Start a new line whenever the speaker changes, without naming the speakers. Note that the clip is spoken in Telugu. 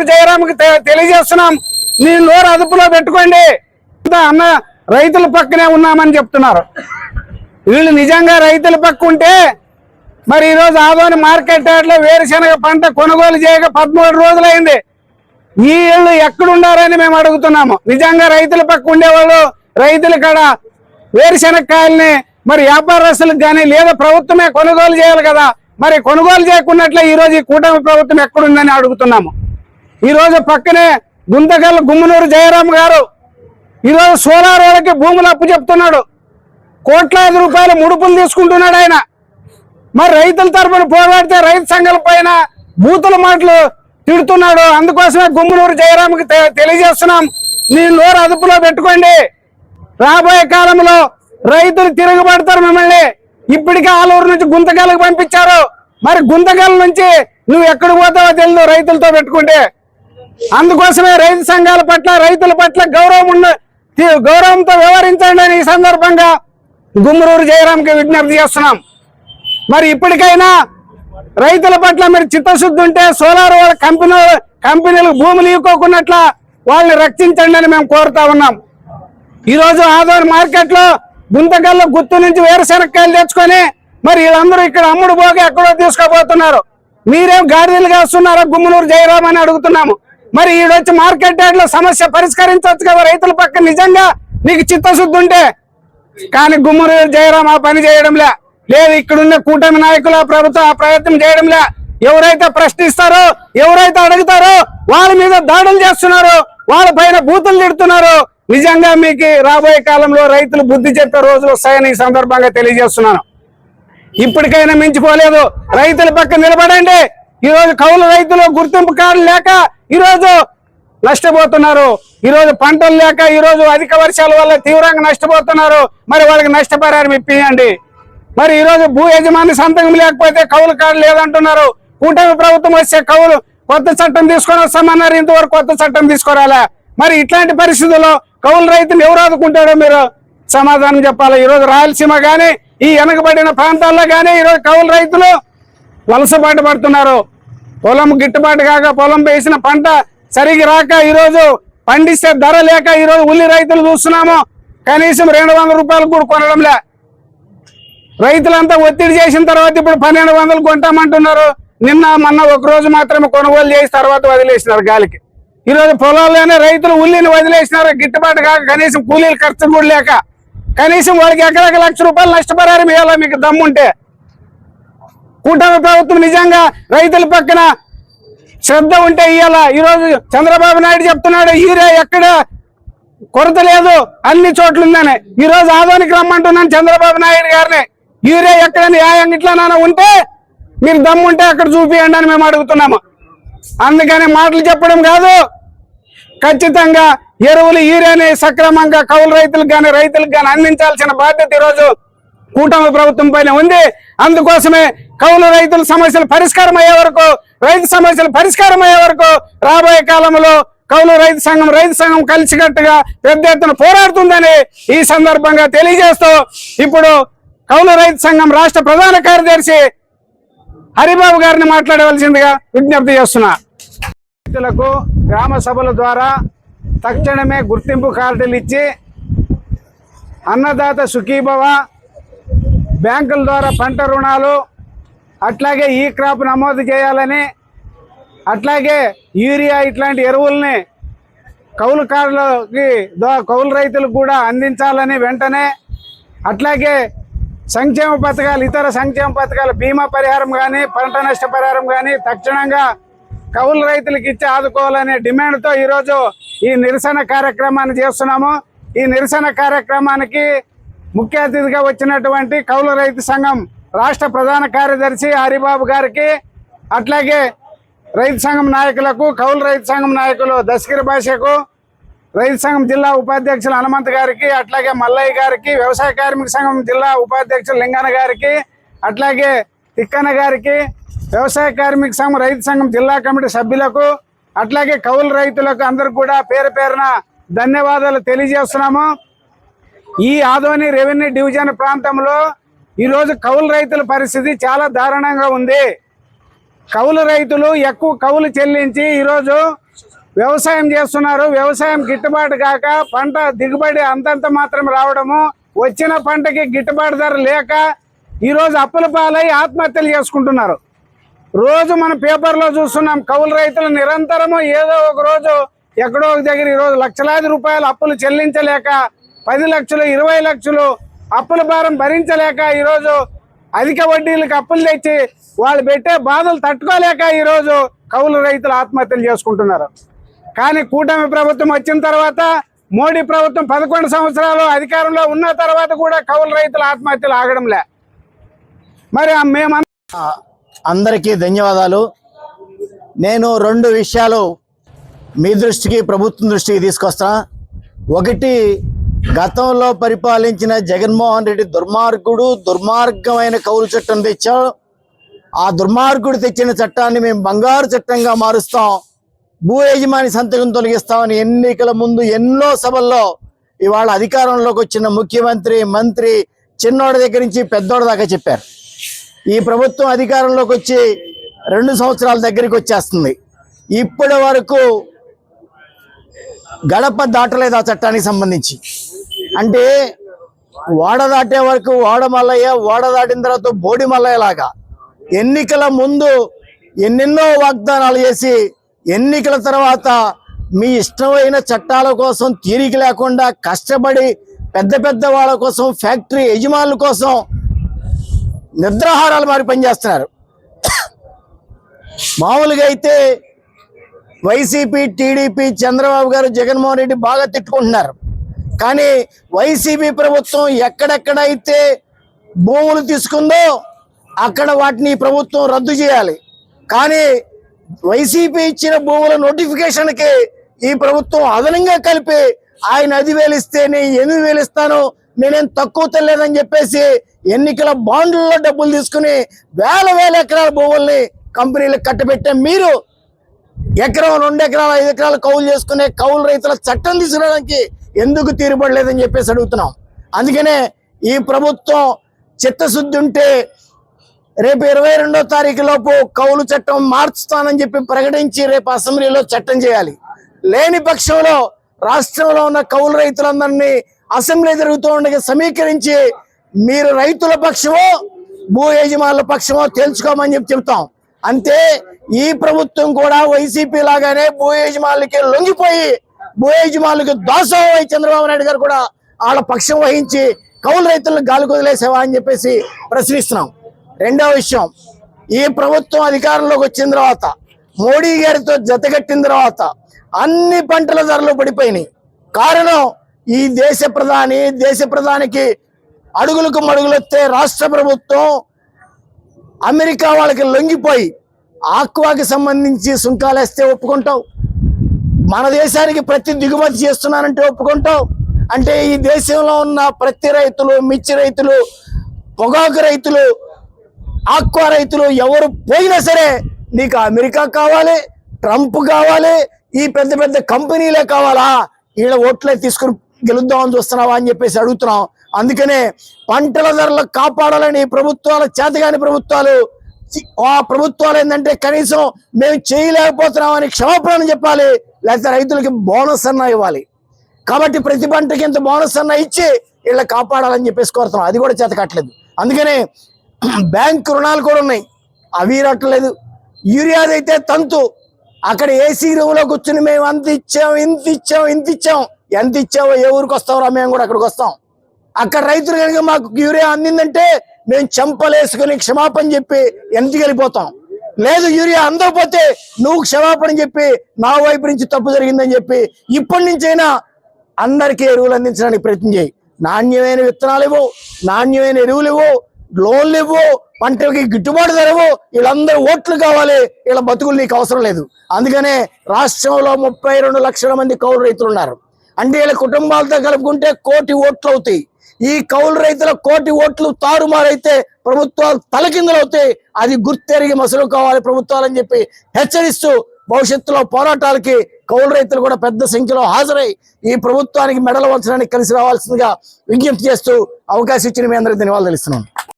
గుమ్మనూరు జయరాంకి తెలియజేస్తున్నాం, నీ నోరు అదుపులో పెట్టుకోండి. అన్న రైతుల పక్కనే ఉన్నామని చెప్తున్నారు. వీళ్ళు నిజంగా రైతుల పక్క ఉంటే మరి ఈరోజు ఆదోని మార్కెట్ యార్డ్లో వేరుశనగ పంట కొనుగోలు చేయక 13 రోజులైంది. ఈ ఇళ్ళు ఎక్కడుండారని మేము అడుగుతున్నాము. నిజంగా రైతుల పక్క ఉండేవాళ్ళు రైతుల కాడ వేరుశనగకాయల్ని మరి వ్యాపారస్తులకు కానీ లేదా ప్రభుత్వమే కొనుగోలు చేయాలి కదా. మరి కొనుగోలు చేయకున్నట్లే ఈరోజు ఈ కూటమి ప్రభుత్వం ఎక్కడుందని అడుగుతున్నాము. ఈరోజు పక్కనే గుమ్మనూరు జయరాం గారు ఈరోజు సోలార్ వాళ్ళకి భూములు అప్పు చెప్తున్నాడు. కోట్లాది రూపాయల ముడుపులు తీసుకుంటున్నాడు ఆయన. మరి రైతుల తరఫున పోరాడితే రైతు సంఘాల పైన బూతుల మాటలు తిడుతున్నాడు. అందుకోసమే గుమ్మనూరు జయరాంకి తెలియజేస్తున్నాం, నీ నోరు అదుపులో పెట్టుకోండి. రాబోయే కాలంలో రైతులు తిరగబడతారు మిమ్మల్ని. ఇప్పటికే ఆలూరు నుంచి గుంతకల్లకు పంపించారు. మరి గుంతకల్ నుంచి నువ్వు ఎక్కడికి పోతావో తెలియదు రైతులతో పెట్టుకుంటే. అందుకోసమే రైతు సంఘాల పట్ల రైతుల పట్ల గౌరవంతో వ్యవహరించండి అని ఈ సందర్భంగా గుమ్మనూరు జయరాంకి విజ్ఞప్తి చేస్తున్నాం. మరి ఇప్పటికైనా రైతుల పట్ల మరి చిత్తశుద్ధి ఉంటే సోలార్ వాళ్ళ కంపెనీలకు భూములు ఇవ్వకోకున్నట్ల వాళ్ళని రక్షించండి అని మేము కోరుతా ఉన్నాం. ఈరోజు ఆదోని మార్కెట్ లో గుంతకల్లో గుత్తు నుంచి వేరుశనక్కాయలు తెచ్చుకొని మరి వీళ్ళందరూ ఇక్కడ అమ్ముడు పోగా ఎక్కడో తీసుకోబోతున్నారు. మీరేం గాడిదలు కాస్తున్నారో గుమ్మనూరు జయరాం అని అడుగుతున్నాము. మరి ఈడొచ్చి మార్కెట్ యార్డ్ లో సమస్య పరిష్కరించవచ్చు కదా రైతుల పక్క నిజంగా నీకు చిత్తశుద్ధి ఉంటే. కానీ గుమ్మనూరు జయరాం ఆ పని చేయడంలే. లేదు ఇక్కడున్న కూటమి నాయకుల ప్రభుత్వం ఆ ప్రయత్నం చేయడంలే. ఎవరైతే ప్రశ్నిస్తారో ఎవరైతే అడుగుతారో వాళ్ళ మీద దాడులు చేస్తున్నారు, వాళ్ళ పైన బూతులు తిడుతున్నారు. నిజంగా మీకు రాబోయే కాలంలో రైతులు బుద్ధి చెప్పే రోజులు వస్తాయని ఈ సందర్భంగా తెలియజేస్తున్నాను. ఇప్పటికైనా మించిపోలేదు, రైతుల పక్క నిలబడండి. ఈరోజు కౌలు రైతులు గుర్తింపు కార్డు లేక ఈరోజు నష్టపోతున్నారు. ఈరోజు పంటలు లేక ఈరోజు అధిక వర్షాల వల్ల తీవ్రంగా నష్టపోతున్నారు. మరి వాళ్ళకి నష్టపరిహారం ఇప్పియండి. మరి ఈరోజు భూ యజమాని సంతకం లేకపోతే కౌలు కార్డు లేదంటున్నారు. కూటమి ప్రభుత్వం వచ్చే కౌలు కొత్త చట్టం తీసుకొని వస్తామన్నారు, ఇంతవరకు కొత్త చట్టం తీసుకురాలే. మరి ఇట్లాంటి పరిస్థితుల్లో కౌలు రైతులు ఎవరు ఆదుకుంటాడో మీరు సమాధానం చెప్పాలి. ఈరోజు రాయలసీమ కానీ ఈ వెనకబడిన ప్రాంతాల్లో కానీ ఈరోజు కౌలు రైతులు వలసబాటు పడుతున్నారు. పొలం గిట్టుబాటు కాక పొలం వేసిన పంట సరిగి రాక ఈరోజు పండిస్తే ధర లేక ఈరోజు ఉల్లి రైతులు చూస్తున్నాము కనీసం 200 రూపాయలు కూడా కొనడంలే. రైతులంతా ఒత్తిడి చేసిన తర్వాత ఇప్పుడు 1200 కొంటామంటున్నారు. నిన్న మొన్న ఒక రోజు మాత్రమే కొనుగోలు చేసి తర్వాత వదిలేసినారు గాలికి. ఈరోజు పొలాల్లోనే రైతులు ఉల్లిని వదిలేసినారు గిట్టుబాటు కాక, కనీసం కూలీలు ఖర్చు కూడా లేక. కనీసం వాళ్ళకి ఎకరాకి 1 లక్ష రూపాయలు నష్టపరిహారం ఇవ్వాలా మీకు దమ్ముంటే. కూటమి ప్రభుత్వం నిజంగా రైతుల పక్కన శ్రద్ధ ఉంటే ఇవ్వాలా. ఈరోజు చంద్రబాబు నాయుడు చెప్తున్నాడు యూరియా ఎక్కడ కొరత లేదు అన్ని చోట్ల ఉందని. ఈరోజు ఆదోనికి రమ్మంటున్నాను చంద్రబాబు నాయుడు గారిని. యూరియా ఎక్కడ ఇట్లా ఉంటే మీరు దమ్ముంటే అక్కడ చూపియండి అని మేము అడుగుతున్నాము. అందుకని మాటలు చెప్పడం కాదు, ఖచ్చితంగా ఎరువులు యూరియాని సక్రమంగా కౌలు రైతులకు కానీ రైతులకు కానీ అందించాల్సిన బాధ్యత ఈరోజు కూటమి ప్రభుత్వం పైన ఉంది. అందుకోసమే కౌలు రైతుల సమస్యలు పరిష్కారం అయ్యే వరకు, రైతు సమస్యలు పరిష్కారం అయ్యే వరకు రాబోయే కాలంలో కౌలు రైతు సంఘం కలిసికట్టుగా పెద్ద ఎత్తున పోరాడుతుందని ఈ సందర్భంగా తెలియజేస్తూ ఇప్పుడు కౌలు రైతు సంఘం రాష్ట్ర ప్రధాన కార్యదర్శి హరిబాబు గారిని మాట్లాడవలసిందిగా విజ్ఞప్తి చేస్తున్నా. రైతులకు గ్రామ సభల ద్వారా తక్షణమే గుర్తింపు కార్డులు ఇచ్చి అన్నదాత సుఖీభవ, బ్యాంకుల ద్వారా పంట రుణాలు, అట్లాగే ఈ క్రాప్ నమోదు చేయాలని, అట్లాగే యూరియా ఇట్లాంటి ఎరువుల్ని కౌలు కార్డులకి కౌలు రైతులకు కూడా అందించాలని వెంటనే, అట్లాగే సంక్షేమ పథకాలు ఇతర సంక్షేమ పథకాలు బీమా పరిహారం కానీ పంట నష్ట పరిహారం కానీ తక్షణంగా కౌలు రైతులకు ఇచ్చి ఆదుకోవాలనే డిమాండ్తో ఈరోజు ఈ నిరసన కార్యక్రమాన్ని చేస్తున్నాము. ఈ నిరసన కార్యక్రమానికి ముఖ్య అతిథిగా వచ్చినటువంటి కౌలు రైతు సంఘం రాష్ట్ర ప్రధాన కార్యదర్శి హరిబాబు గారికి, అట్లాగే రైతు సంఘం నాయకులకు, కౌలు రైతు సంఘం నాయకులు దస్కిర్ భాషకు, రైతు సంఘం జిల్లా ఉపాధ్యక్షులు హనుమంత్ గారికి, అట్లాగే మల్లయ్య గారికి, వ్యవసాయ కార్మిక సంఘం జిల్లా ఉపాధ్యక్షులు లింగన్న గారికి, అట్లాగే తిక్కన్న గారికి, వ్యవసాయ కార్మిక సంఘం రైతు సంఘం జిల్లా కమిటీ సభ్యులకు, అట్లాగే కౌలు రైతులకు అందరికి కూడా పేరు పేరున ధన్యవాదాలు తెలియజేస్తున్నాము. ఈ ఆదోని రెవెన్యూ డివిజన్ ప్రాంతంలో ఈరోజు కౌలు రైతుల పరిస్థితి చాలా దారుణంగా ఉంది. కౌలు రైతులు ఎక్కువ కౌలు చెల్లించి ఈరోజు వ్యవసాయం చేస్తున్నారు. వ్యవసాయం గిట్టుబాటు కాక పంట దిగుబడి అంతంత మాత్రం రావడము, వచ్చిన పంటకి గిట్టుబాటు ధర లేక ఈరోజు అప్పుల పాలై ఆత్మహత్యలు చేసుకుంటున్నారు. రోజు మన పేపర్లో చూస్తున్నాం, కౌలు రైతులు నిరంతరము ఏదో ఒక రోజు ఎక్కడో ఒక దగ్గర ఈరోజు లక్షలాది రూపాయలు అప్పులు చెల్లించలేక 10 లక్షలు 20 లక్షలు అప్పుల భారం భరించలేక ఈరోజు అధిక వడ్డీలకు అప్పులు తెచ్చి వాళ్ళు పెట్టే బాధలు తట్టుకోలేక ఈరోజు కౌలు రైతులు ఆత్మహత్యలు చేసుకుంటున్నారు. కానీ కూటమి ప్రభుత్వం వచ్చిన తర్వాత, మోడీ ప్రభుత్వం 11 సంవత్సరాలు అధికారంలో ఉన్న తర్వాత కూడా కౌలు రైతుల ఆత్మహత్యలు ఆగడంలే. మరి
అందరికీ ధన్యవాదాలు. నేను 2 విషయాలు మీ దృష్టికి, ప్రభుత్వం దృష్టికి తీసుకొస్తా. ఒకటి, గతంలో పరిపాలించిన జగన్మోహన్ రెడ్డి దుర్మార్గమైన కౌలు చట్టం తెచ్చాడు. ఆ దుర్మార్గుడు తెచ్చిన చట్టాన్ని మేము బంగారు చట్టంగా మారుస్తాం, భూ యజమాని సంతకం తొలగిస్తామని ఎన్నికల ముందు ఎన్నో సభల్లో ఇవాళ అధికారంలోకి వచ్చిన ముఖ్యమంత్రి, మంత్రి, చిన్నోడి దగ్గర నుంచి పెద్దోడి దాకా చెప్పారు. ఈ ప్రభుత్వం అధికారంలోకి వచ్చి 2 సంవత్సరాల దగ్గరికి వచ్చేస్తుంది. ఇప్పటి వరకు గడప దాటలేదు ఆ చట్టానికి సంబంధించి. అంటే ఓడ దాటే వరకు ఓడ మల్లయ్య, ఓడ దాటిన తర్వాత బోడి మల్లయ్య లాగా ఎన్నికల ముందు ఎన్నెన్నో వాగ్దానాలు చేసి ఎన్నికల తర్వాత మీ ఇష్టమైన చట్టాల కోసం తీరిక లేకుండా కష్టపడి పెద్ద వాళ్ళ కోసం, ఫ్యాక్టరీ యజమానుల కోసం నిద్రాహారాలు మారి పనిచేస్తున్నారు. మామూలుగా అయితే వైసీపీ, టీడీపీ, చంద్రబాబు గారు, జగన్మోహన్ రెడ్డి బాగా తిట్టుకుంటున్నారు. కానీ వైసీపీ ప్రభుత్వం ఎక్కడెక్కడైతే భూములు తీసుకుందో అక్కడ వాటిని ప్రభుత్వం రద్దు చేయాలి. కానీ వైసీపీ ఇచ్చిన భూముల నోటిఫికేషన్కి ఈ ప్రభుత్వం అదనంగా కలిపి ఆయన 10,000 ఇస్తే నేను 8,000 ఇస్తాను, నేనేం తక్కువ తెలియదని చెప్పేసి ఎన్నికల బాండ్లలో డబ్బులు తీసుకుని వేల ఎకరాల భూముల్ని కంపెనీలకు కట్టబెట్టే మీరు ఎకరం, 2 ఎకరాలు, 5 ఎకరాలు కౌలు చేసుకునే కౌలు రైతుల చట్టం తీసుకురావడానికి ఎందుకు తీరుబడలేదని చెప్పేసి అడుగుతున్నాం. అందుకనే ఈ ప్రభుత్వం చిత్తశుద్ధి ఉంటే రేపు 22వ తారీఖు లోపు కౌలు చట్టం మార్చుతానని చెప్పి ప్రకటించి రేపు అసెంబ్లీలో చట్టం చేయాలి. లేని పక్షంలో రాష్ట్రంలో ఉన్న కౌలు రైతులందరినీ అసెంబ్లీ జరుగుతూ ఉండగా సమీకరించి మీరు రైతుల పక్షమో భూ యజమానుల పక్షమో తేల్చుకోమని చెప్తాం. అంతే. ఈ ప్రభుత్వం కూడా వైసీపీ లాగానే భూ యజమానులకి లొంగిపోయి, భూ యజమానులకి దాసోహం చంద్రబాబు నాయుడు గారు కూడా వాళ్ళ పక్షం వహించి కౌలు రైతులను గాలికి వదిలేసేవా అని చెప్పేసి ప్రశ్నిస్తున్నాం. రెండవ విషయం, ఈ ప్రభుత్వం అధికారంలోకి వచ్చిన తర్వాత, మోడీ గారితో జతగట్టిన తర్వాత అన్ని పంటల ధరలు పడిపోయినాయి. కారణం ఈ దేశ ప్రధానికి అడుగులకు మడుగులొస్తే రాష్ట్ర ప్రభుత్వం అమెరికా వాళ్ళకి లొంగిపోయి ఆక్వాకి సంబంధించి సుంకాలు వేస్తే ఒప్పుకుంటావు, మన దేశానికి ప్రతి దిగుమతి చేస్తున్నానంటే ఒప్పుకుంటావు. అంటే ఈ దేశంలో ఉన్న ప్రతి రైతులు, మిర్చి రైతులు, పొగాకు రైతులు, ఆక్వా రైతులు ఎవరు పోయినా సరే నీకు అమెరికా కావాలి, ట్రంప్ కావాలి, ఈ పెద్ద కంపెనీలే కావాలా, వీళ్ళ ఓట్లే తీసుకుని గెలుద్దామని చూస్తున్నావా అని చెప్పేసి అడుగుతున్నాం. అందుకనే పంటల ధరలు కాపాడాలని ప్రభుత్వాలు, చేతగాని ప్రభుత్వాలు, ఆ ప్రభుత్వాలు ఏంటంటే కనీసం మేము చేయలేకపోతున్నామని క్షమాపణ చెప్పాలి, లేకపోతే రైతులకి బోనస్ అన్నా ఇవ్వాలి. కాబట్టి ప్రతి పంటకి ఇంత బోనస్ అన్నా ఇచ్చి వీళ్ళ కాపాడాలని చెప్పేసి కోరుతున్నాం. అది కూడా చేత కట్టలేదు. అందుకనే బ్యాంకు రుణాలు కూడా ఉన్నాయి, అవి రట్టలేదు. యూరియాదైతే తంతు, అక్కడ ఏసీ రూమ్లో కూర్చుని మేము అంత ఇచ్చాం, ఇంత ఇచ్చాం, ఎంత ఇచ్చావో ఏ ఊరికి వస్తావురా, మేము కూడా అక్కడికి వస్తాం. అక్కడ రైతులు కనుక మాకు యూరియా అందిందంటే మేము చెంపలేసుకుని క్షమాపణ చెప్పి ఎంతకి వెళ్ళిపోతాం. లేదు యూరియా అందకపోతే నువ్వు క్షమాపణ చెప్పి నా వైపు నుంచి తప్పు జరిగిందని చెప్పి ఇప్పటి నుంచైనా అందరికీ ఎరువులు అందించడానికి ప్రయత్నం చేయి. నాణ్యమైన విత్తనాలు ఇవ్వు, నాణ్యమైన ఎరువులు ఇవ్వు, లోన్లు ఇవ్వు, పంటలకి గిట్టుబాటు ధర ఇవ్వు. వీళ్ళందరూ ఓట్లు కావాలి, వీళ్ళ బతుకులు నీకు అవసరం లేదు. అందుకనే రాష్ట్రంలో 32 లక్షల మంది కౌలు రైతులు ఉన్నారు. అంటే వీళ్ళ కుటుంబాలతో కలుపుకుంటే 1 కోటి ఓట్లు అవుతాయి. ఈ కౌలు రైతుల 1 కోటి ఓట్లు తారుమారైతే ప్రభుత్వాలు తలకిందులవుతాయి. అది గుర్తెరిగి మసలు కావాలి ప్రభుత్వాలని చెప్పి హెచ్చరిస్తూ భవిష్యత్తులో పోరాటాలకి కౌలు రైతులు కూడా పెద్ద సంఖ్యలో హాజరై ఈ ప్రభుత్వానికి మెడలు వంచడానికి కలిసి రావాల్సిందిగా విజ్ఞప్తి చేస్తూ అవకాశం ఇచ్చిన మీ అందరికీ ధన్యవాదాలు తెలుస్తున్నాను.